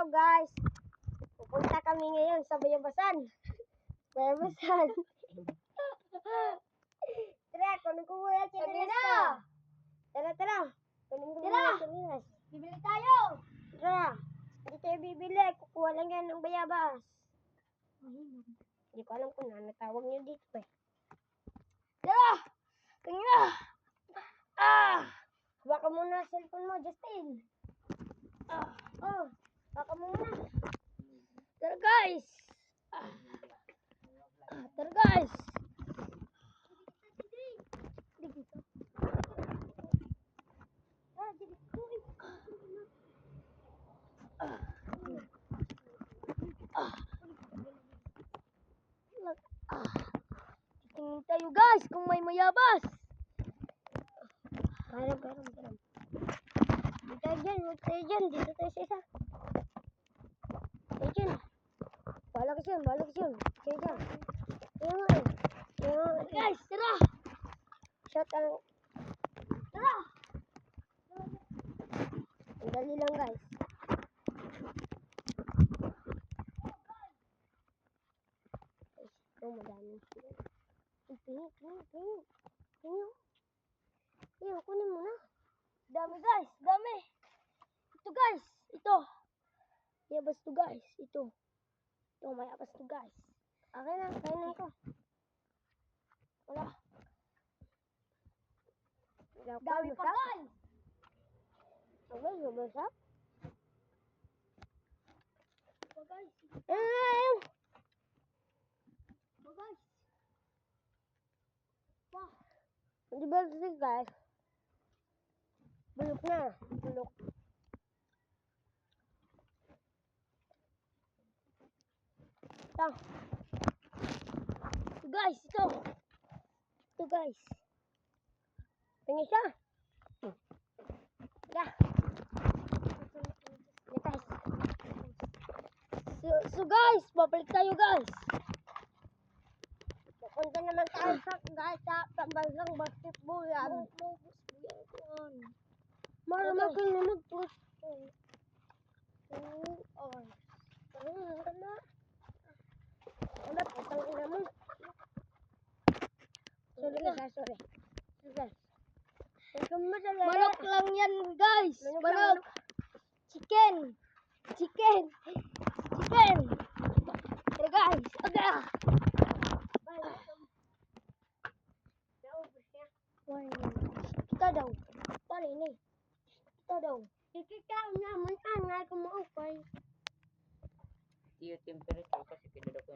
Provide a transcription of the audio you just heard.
Hello guys. Pupunta kami ngayon sa Bayabasan. Bayabasan. Tara, kunin ko muna sinilas ko. Tara. Kunin ko muna sinilas. Bibili tayo. Tara. Hindi tayo bibili. Kukuha lang yan ng bayabas. Hindi ko alam kung ano tawag niyo dito eh. Tara. Tingnan. Baka muna cellphone mo, Justin. Baka muna. Tara guys. Tara guys. Tingin tayo guys kung may mayabas. Garam. Huwag tayo dyan. Dito tayo sa isa. Tayo dyan. Bahala ka dyan. Tayo dyan. Guys, tara. Shot ang... Tara. Ang dali lang guys. Ito, madami sila. Tingin. Kunin mo na. Dami guys, dami. Ito guys, ito. Mayabas to guys. Ito, mayabas to guys. Akin na, kainin ko. Wala. Dami pa guys. Mabasak? Ito guys. Ayun! Ito guys. Wow. Hindi ba ito guys? Bulok na. Bulok. Ito. Ito guys, ito. Ito guys. Tingin siya. Tara. Guys. So guys, babalik tayo guys. Pupunta naman tayo sa pambansang basketball yan. Marami ko nilugpot. Ano, putang ina mo. Sorry. Manok lang yan guys. Manok. Chicken. Tara guys. Kita daw. Pali ni. Kita daw. Ikikaw naman angal kumaupay. Tiyo temperature kasi pinadako